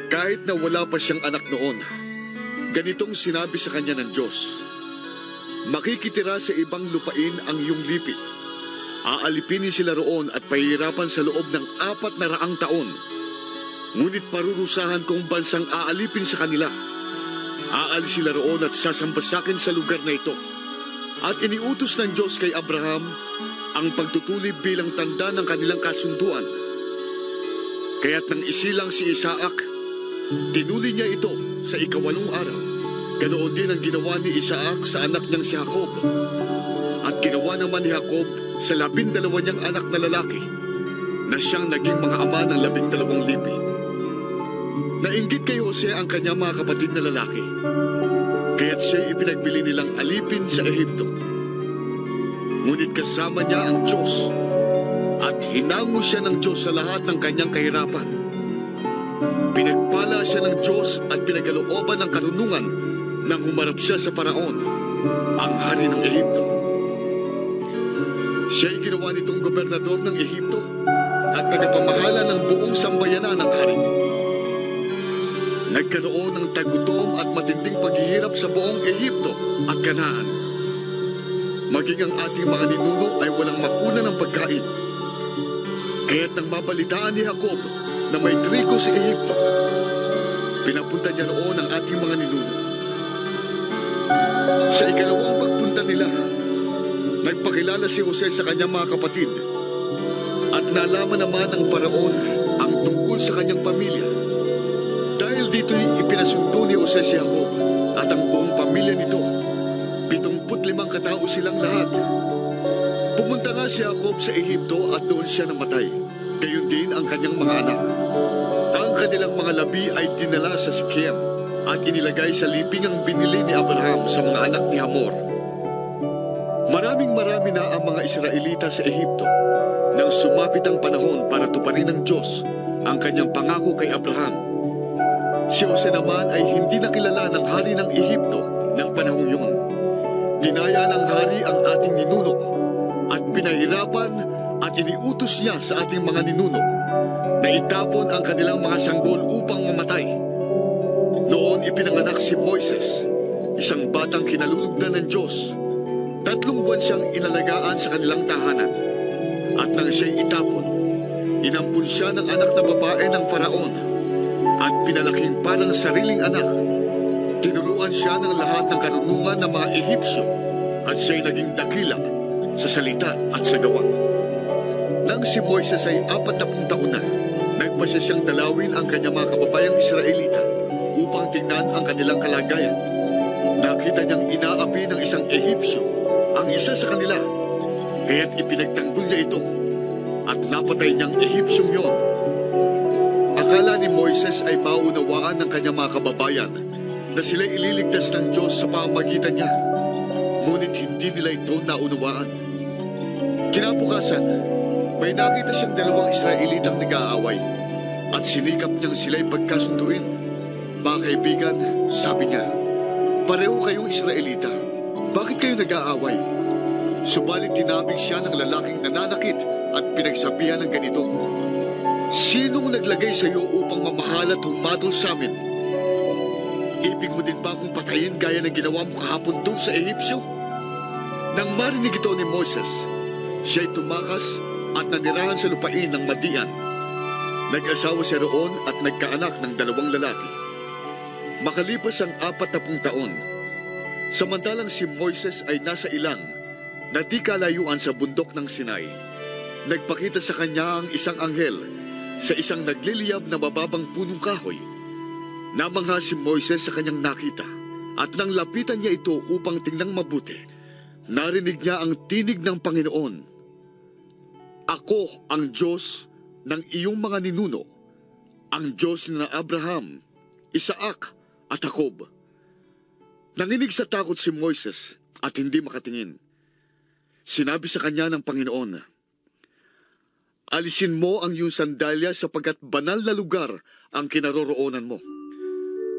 kahit na wala pa siyang anak noon. Ganitong sinabi sa kanya ng Diyos, makikitira sa ibang lupain ang iyong lipi. Aalipinin sila roon at pahihirapan sa loob ng 400 taon. Ngunit parurusahan kong bansang aalipin sa kanila. Aalis sila roon at sasambasakin sa lugar na ito. At iniutos ng Diyos kay Abraham ang pagtutulib bilang tanda ng kanilang kasunduan. Kaya't nang isilang si Isaac, tinuli niya ito sa 8 araw. Ganoon din ang ginawa ni Isaac sa anak niyang si Jacob. At ginawa naman ni Jacob sa 12 niyang anak na lalaki na siyang naging mga ama ng 12 lipi. Nainggit kay Jose ang kanyang mga kapatid na lalaki. Kaya't siya'y ipinagbili nilang alipin sa Ehipto. Ngunit kasama niya ang Diyos at hinango siya ng Diyos sa lahat ng kanyang kahirapan. Pinagpala siya ng Diyos at pinagalooban ng karunungan nang humarap siya sa Faraon, ang hari ng Ehipto. Siya'y ginawa nitong gobernador ng Ehipto at tagapamahala ng buong sambayanan ng hari. Nagkaroon ng tagutom at matinding paghihirap sa buong Ehipto at Kanaan. Maging ang ating mga ninuno ay walang makuna ng pagkain. Kaya't nang mabalitaan ni Jacob na may trigo sa Ehipto, pinapunta niya roon ang ating mga ninuno. Sa ikalawang pagpunta nila, nagpakilala si Jose sa kanyang mga kapatid at nalaman naman ng Faraon ang tungkol sa kanyang pamilya. Dahil dito'y ipinasundo ni Jose si Jacob at ang buong pamilya nito. 75 katao silang lahat. Pumunta nga si Jacob sa Ehipto at doon siya namatay. Gayon din ang kanyang mga anak. Ang kanilang mga labi ay dinala sa Siquem at inilagay sa liping ang binili ni Abraham sa mga anak ni Hamor. Maraming na ang mga Israelita sa Ehipto nang sumapit ang panahon para tuparin ng Diyos ang kanyang pangako kay Abraham. Si Jose naman ay hindi nakilala ng hari ng Ehipto ng panahong yun. Dinaya ng hari ang ating ninuno at pinahirapan at iniutos niya sa ating mga ninuno na itapon ang kanilang mga sanggol upang mamatay. Noon ipinanganak si Moises, isang batang kinalulugdan ng Diyos. 3 buwan siyang inalagaan sa kanilang tahanan. At nang siya'y itapon, inampun siya ng anak na babae ng Faraon at pinalaking parang sariling anak. Tinuruan siya ng lahat ng karunungan ng mga Ehipsyo at siya'y naging dakila sa salita at sa gawa. Nang si Moises ay 40 taon na, nagpasya siyang dalawin ang kanyang mga kababayang Israelita upang tingnan ang kanilang kalagayan. Nakita niyang inaapi ng isang Ehipsyo ang isa sa kanila, kaya't ipinagtanggol niya ito at napatay niyang Ehipsyong yon. Akala ni Moises ay maunawaan ng kanyang mga kababayan na sila'y ililigtas ng Diyos sa pamamagitan niya. Ngunit hindi nila ito naunawaan. Kinabukasan, may nakita siyang 2 Israelitang nag-aaway at sinikap niyang sila'y pagkasunduin. Mga kaibigan, sabi niya, pareho kayong Israelita. Bakit kayo nag-aaway? Subalit tinabig siya ng lalaking nananakit at pinagsabihan ng ganito, sinong naglagay sa iyo upang mamahala at humatol sa amin? Ibig mo din ba akong patayin gaya ng ginawa mo kahapon doon sa Ehipsyo? Nang marinig ito ni Moses, siya'y tumakas at nanirahan sa lupain ng Madian. Nag-asawa siya roon at nagkaanak ng 2 lalaki. Makalipas ang 40 taon, samantalang si Moises ay nasa ilang na di kalayuan sa bundok ng Sinai, nagpakita sa kanya ang isang anghel sa isang nagliliyab na mababang punong kahoy. Namangha si Moises sa kanyang nakita at nang lapitan niya ito upang tingnang mabuti, narinig niya ang tinig ng Panginoon. Ako ang Diyos ng iyong mga ninuno, ang Diyos na Abraham, Isaac at Jacob. Nanginig sa takot si Moises at hindi makatingin. Sinabi sa kanya ng Panginoon, alisin mo ang iyong sandalya sapagkat banal na lugar ang kinaroroonan mo.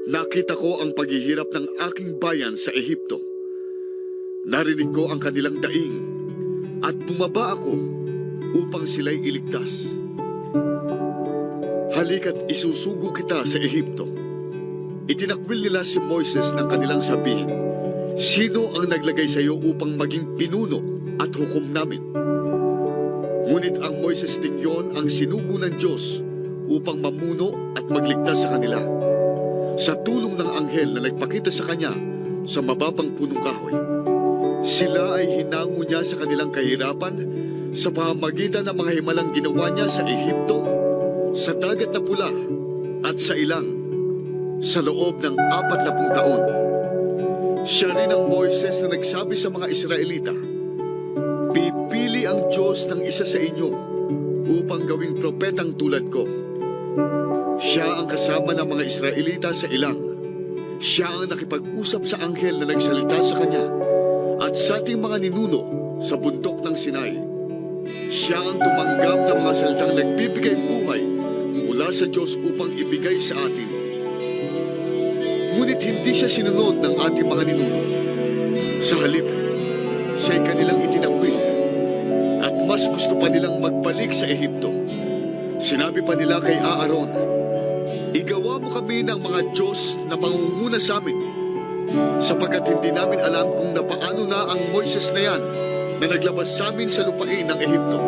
Nakita ko ang paghihirap ng aking bayan sa Ehipto. Narinig ko ang kanilang daing at bumaba ako upang sila'y iligtas. Halika't isusugo kita sa Ehipto. Itinakwil nila si Moises ng kanilang sabihin, sino ang naglagay sa iyo upang maging pinuno at hukom namin? Ngunit ang Moises din yon ang sinugo ng Diyos upang mamuno at magligtas sa kanila. Sa tulong ng anghel na nagpakita sa kanya sa mababang punong kahoy, sila ay hinango niya sa kanilang kahirapan sa pamamagitan ng mga himalang ginawa niya sa Ehipto, sa dagat na pula at sa ilang, sa loob ng 40 taon. Siya rin ang Moises na nagsabi sa mga Israelita, pipili ang Diyos ng isa sa inyo upang gawing propetang tulad ko. Siya ang kasama ng mga Israelita sa ilang. Siya ang nakipag-usap sa anghel na nagsalita sa kanya at sa ating mga ninuno sa bundok ng Sinai. Siya ang tumanggap ng mga salitang nagbibigay buhay mula sa Diyos upang ibigay sa atin. Ngunit hindi siya sinunod ng ating mga ninuno. Sa halip, siya'y kanilang itinakwil at mas gusto pa nilang magbalik sa Ehipto. Sinabi pa nila kay Aaron, igawa mo kami ng mga Diyos na mangunguna sa amin, sapagkat hindi namin alam kung napaano na ang Moises na yan na naglabas sa amin sa lupain ng Ehipto.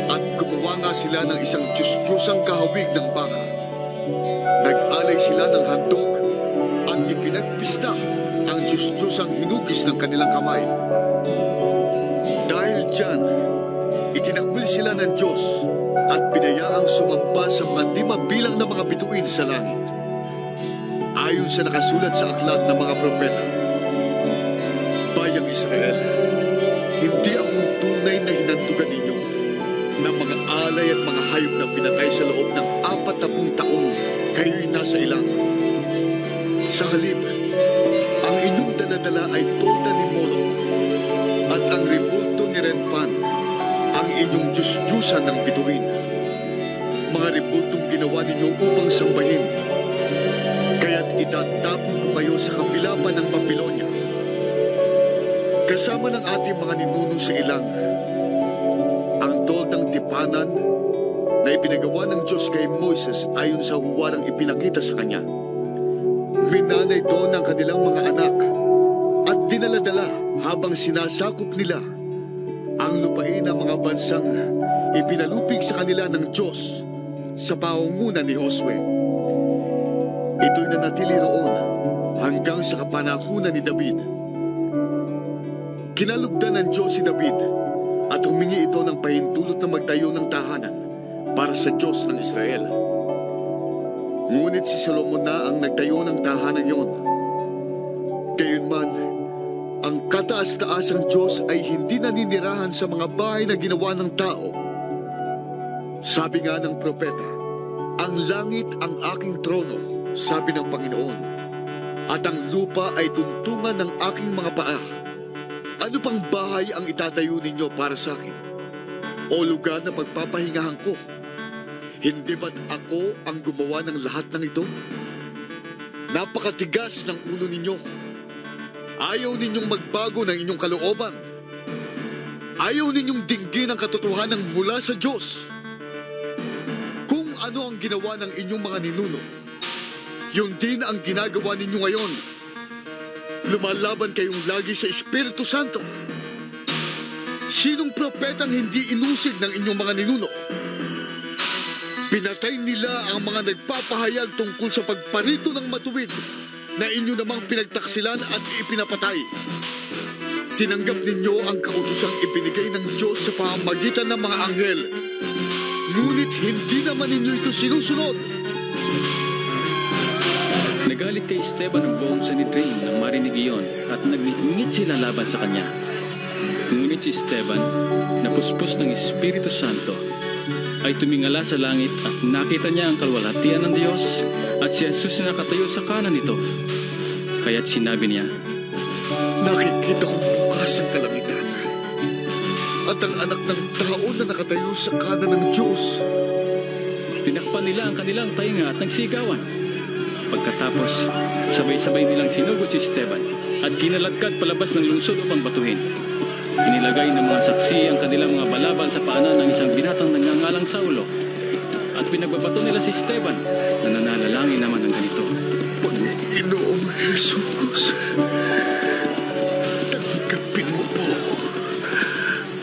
At gumawa Naghanga sila ng isang Diyos-Diyosang kahawig ng baka. Nag-alay sila ng handog at ipinagpista ang Diyos-Diyosang hinugis ng kanilang kamay. Dahil dyan, itinakwil sila ng Diyos at pinayaang sumamba sa mga di mabilang na mga bituin sa langit. Ayon sa nakasulat sa aklat ng mga propeta, Bayang Israel, hindi akong tunay na hinandugan ninyo ng mga alay at mga hayop na pinatay sa loob ng 40 taong kayo'y nasa ilang. Sa halip, ang inyong daladala ay tota ni Moloch at ang rebulto ni Renfan, ang inyong Diyos-Diyusan ng bituin. Mga rebultong ginawa ninyo upang sambahin, kaya't itatapon ko kayo sa kabila pa ng Babylonia. Kasama ng ating mga ninuno sa ilang, ang toldang tipanan na ipinagawa ng Diyos kay Moises ayon sa huwarang ipinakita sa kanya. Minanay ito ng kanilang mga anak at dinaladala habang sinasakop nila ang lupain ng mga bansang ipinalupig sa kanila ng Diyos sa pangunguna ni Josue. Ito'y nanatili roon hanggang sa kapanahunan ni David. Kinalugdan ng Diyos si David at humingi ito ng pahintulot na magtayo ng tahanan para sa Diyos ng Israel. Ngunit si Solomon na ang nagtayo ng tahanan yon. Gayunman, ang kataas-taasang Diyos ay hindi naninirahan sa mga bahay na ginawa ng tao. Sabi nga ng propeta, ang langit ang aking trono, sabi ng Panginoon, at ang lupa ay tuntungan ng aking mga paa. Ano pang bahay ang itatayo ninyo para sa akin? O lugar na pagpapahingahan ko? Hindi ba't ako ang gumawa ng lahat ng ito? Napakatigas ng ulo ninyo. Ayaw ninyong magbago ng inyong kalooban. Ayaw ninyong dinggin ang katotohanan mula sa Diyos. Kung ano ang ginawa ng inyong mga ninuno, yun din ang ginagawa ninyo ngayon. Lumalaban kayong lagi sa Espiritu Santo. Sinong propetang hindi inusig ng inyong mga ninuno? Pinatay nila ang mga nagpapahayag tungkol sa pagparito ng matuwid na inyo namang pinagtaksilan at ipinapatay. Tinanggap ninyo ang kautosang ibinigay ng Diyos sa pamamagitan ng mga anghel. Ngunit hindi naman ninyo ito sinusunod. Nagalit kay Esteban ang buong Sanhedrin nang marinig iyon at nagingit sila laban sa kanya. Ngunit si Esteban, napuspos ng Espiritu Santo, ay tumingala sa langit at nakita niya ang kalwalhatian ng Diyos at si Jesus na nakatayo sa kanan nito. Kaya't sinabi niya, nakikita kong bukas ang kalangitan at ang anak ng tao na nakatayo sa kanan ng Diyos. Tinakpan nila ang kanilang tainga at nagsigawan. Pagkatapos, sabay-sabay nilang sinugot si Esteban at kinalagkad palabas ng lungsod upang batuhin. Inilagay ng mga saksi ang kanilang mga balabal sa paanan ng isang binatang nagngangalang Saulo. At pinagbabato nila si Esteban na nananalangin naman ng ganito, Panginoong Jesus, tanggapin mo po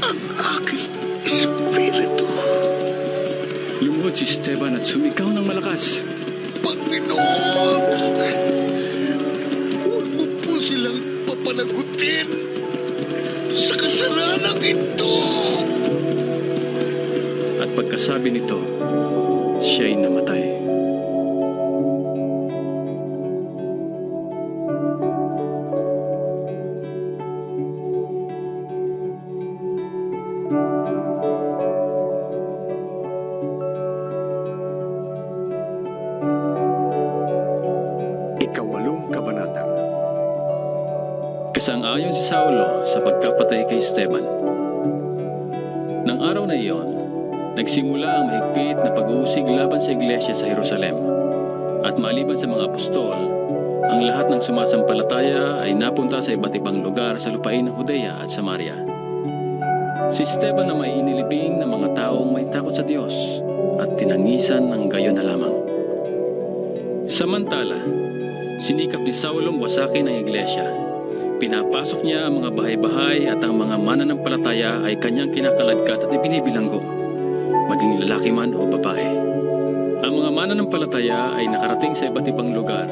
ang aking espiritu. Lumuhod si Esteban at sumigaw ng malakas, Panginoon, huwag mo po silang papanagutin sa kasalanang ito. At pagkasabi nito, siya'y namatay. Ikawalong kabanata. Kasang-ayon si Saulo sa pagkapatay kay Esteban. Nang araw na iyon, nagsimula ang mahigpit na pag-uusig laban sa iglesia sa Jerusalem. At maliban sa mga apostol, ang lahat ng sumasampalataya ay napunta sa iba't ibang lugar sa lupain ng Judea at Samaria. Si Esteban na may inilibing ng mga taong may takot sa Diyos at tinangisan ng gayon na lamang. Samantala, sinikap ni Saulong wasakin ang iglesia. Pinapasok niya ang mga bahay-bahay at ang mga mananampalataya ay kanyang kinakaladkat at ibinibilanggo. maging lalaki man o babae. Ang mga mananampalataya ay nakarating sa iba't ibang lugar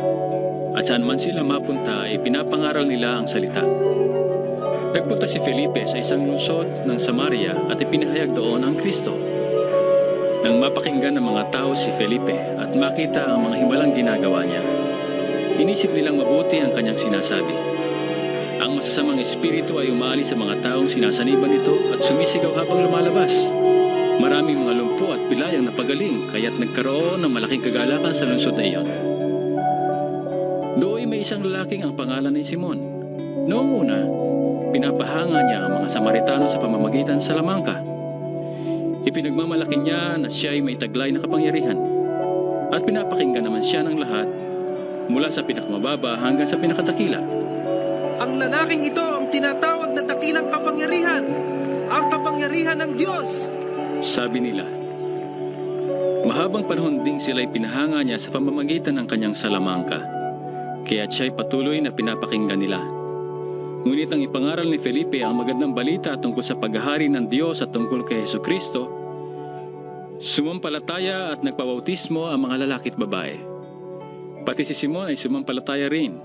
at saan man sila mapunta ay pinapangaral nila ang salita. Nagpunta si Felipe sa isang lungsod ng Samaria at ipinahayag doon ang Kristo. Nang mapakinggan ng mga tao si Felipe at makita ang mga himalang ginagawa niya, inisip nilang mabuti ang kanyang sinasabi. Ang masasamang espiritu ay umaalis sa mga taong sinasaniban nito at sumisigaw habang lumalabas. Maraming mga lumpo at pilayang napagaling kaya't nagkaroon ng malaking kagalakan sa lungsod na iyon. Doon may isang lalaking ang pangalan ni Simon. Noong una, pinapahanga niya ang mga Samaritano sa pamamagitan sa lamangka. Ipinagmamalaki niya na siya ay may taglay na kapangyarihan at pinapakinggan naman siya ng lahat mula sa pinakamababa hanggang sa pinakadakila. Ang lalaking ito ang tinatawag na dakilang kapangyarihan, ang kapangyarihan ng Diyos. Sabi nila. Mahabang panahon ding sila'y pinahanga niya sa pamamagitan ng kanyang salamangka, kaya siya'y patuloy na pinapakinggan nila. Ngunit ang ipangaral ni Felipe ang magandang balita tungkol sa paghahari ng Diyos at tungkol kay Hesukristo, sumampalataya at nagpabautismo ang mga lalaki at babae. Pati si Simon ay sumampalataya rin,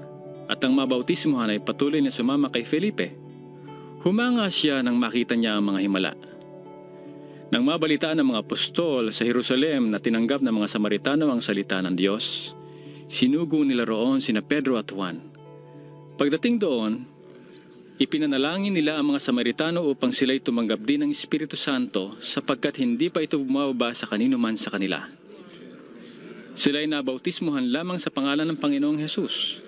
at ang mabautismohan ay patuloy na sumama kay Felipe. Humanga siya nang makita niya ang mga himala. Nang mabalitaan ng mga apostol sa Jerusalem na tinanggap ng mga Samaritano ang salita ng Diyos, sinugo nila roon sina Pedro at Juan. Pagdating doon, ipinanalangin nila ang mga Samaritano upang sila'y tumanggap din ng Espiritu Santo sapagkat hindi pa ito bumababa sa kanino man sa kanila. Sila'y nabautismuhan lamang sa pangalan ng Panginoong Hesus.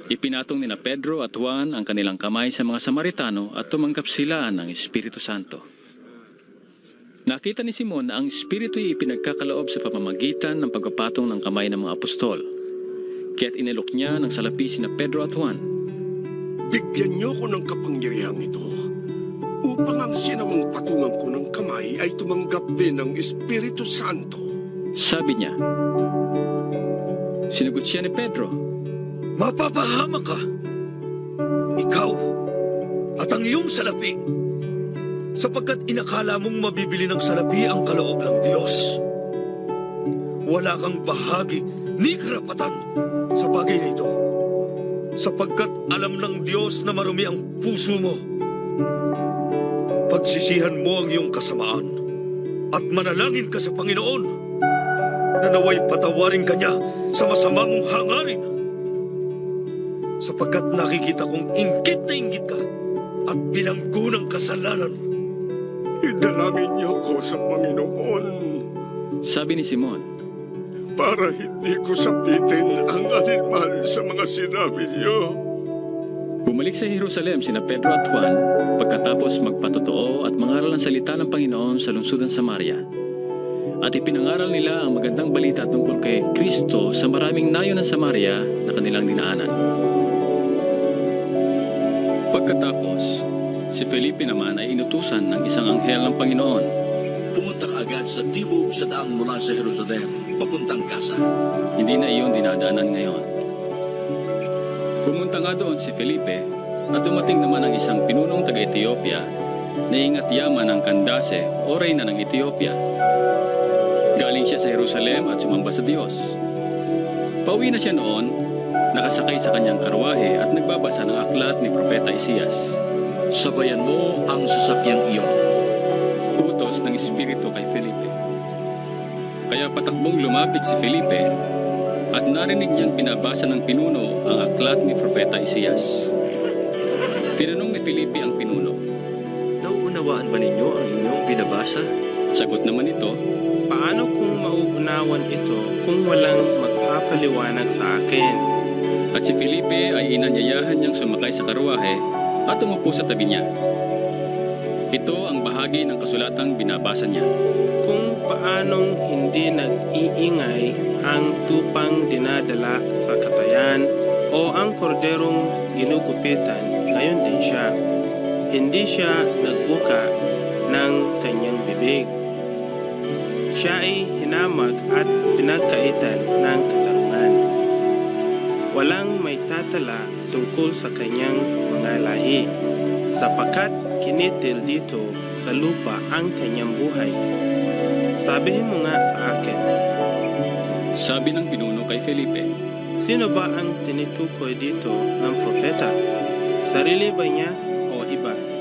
Ipinatong nina Pedro at Juan ang kanilang kamay sa mga Samaritano at tumanggap sila ng Espiritu Santo. Nakita ni Simon na ang Espiritu ay ipinagkakaloob sa pamamagitan ng pagpapatong ng kamay ng mga apostol. Kaya't inilok niya ng salapi sina Pedro at Juan. Bigyan niyo ko ng kapangyarihang ito upang ang sinamang patungan ko ng kamay ay tumanggap din ng Espiritu Santo. Sabi niya. Sinagot siya ni Pedro. Mapapahama ka. Ikaw at ang iyong salapi, sapagkat inakala mong mabibili ng salapi ang kaloob ng Diyos. Wala kang bahagi ni karapatan sa bagay na ito, sapagkat alam ng Diyos na marumi ang puso mo. Pagsisihan mo ang iyong kasamaan at manalangin ka sa Panginoon na naway patawarin ka niya sa masama mong hangarin. Sapagkat nakikita kong inggit na inggit ka at bilanggo ng kasalanan. Idalangin niyo ko sa Panginoon. Sabi ni Simon. Para hindi ko sapitin ang alinman sa mga sinabi niyo. Bumalik sa Jerusalem sina Pedro at Juan pagkatapos magpatotoo at mangaral ng salita ng Panginoon sa lungsod ng Samaria. At ipinangaral nila ang magandang balita tungkol kay Kristo sa maraming nayon ng Samaria na kanilang dinaanan. Pagkatapos, si Felipe naman ay inutusan ng isang anghel ng Panginoon. Pumunta ka agad sa tibok sa daan mula sa Jerusalem, papuntang Gaza. Hindi na iyon dinadaanan ngayon. Pumunta nga doon si Felipe at dumating naman ang isang pinunong taga-Ethiopia na ingat yaman ng Candace o reyna ng Ethiopia. Galing siya sa Jerusalem at sumamba sa Diyos. Pauwi na siya noon, nakasakay sa kanyang karwahe at nagbabasa ng aklat ni Propeta Isias. Sabayan mo ang sasakyang iyon. Utos ng Espiritu kay Felipe. Kaya patakbong lumapit si Felipe at narinig niyang pinabasa ng pinuno ang aklat ni Propeta Isias. Tinanong ni Felipe ang pinuno. Nauunawaan ba ninyo ang inyong binabasa? Sagot naman ito, paano kung mauunawan ito kung walang magpapaliwanag sa akin? At si Felipe ay inanyayahan niyang sumakay sa karwahe at umupo sa tabi niya. Ito ang bahagi ng kasulatang binabasa niya. Kung paanong hindi nag-iingay ang tupang dinadala sa katayan o ang korderong ginugupitan, gayon din siya. Hindi siya nagbuka ng kanyang bibig. Siya ay hinamag at pinagkaitan ng katarungan. Walang may tatala tungkol sa kanyang mga lahi, sapagkat kinitil dito sa lupa ang kanyang buhay. Sabihin mo nga sa akin, Sabi ng pinuno kay Felipe, sino ba ang tinutukoy dito ng propeta? Sarili ba niya o iba?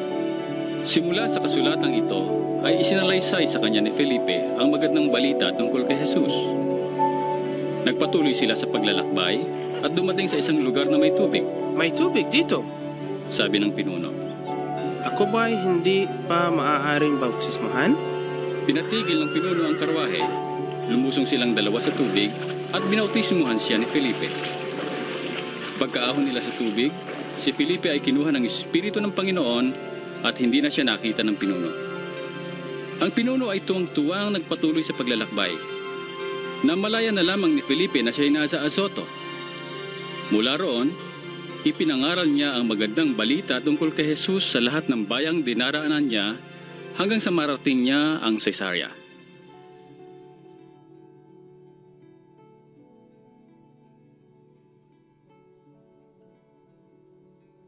simula sa kasulatang ito ay isinalaysay sa kanya ni Felipe ang magandang balita tungkol kay Jesus. Nagpatuloy sila sa paglalakbay at dumating sa isang lugar na may tubig, May tubig dito. sabi ng pinuno. Ako ba ay hindi pa maaaring bautismahan? Pinatigil ng pinuno ang karwahe, lumusong silang dalawa sa tubig at binautismuhan siya ni Felipe. Pagkaahon nila sa tubig, si Felipe ay kinuha ng Espiritu ng Panginoon at hindi na siya nakita ng pinuno. Ang pinuno ay tuwang-tuwang nagpatuloy sa paglalakbay. Namalaya na lamang ni Felipe na siya ay nasa Azoto. Mula roon, ipinangaral niya ang magandang balita tungkol kay Jesus sa lahat ng bayang dinaraanan niya hanggang sa marating niya ang Cesarea.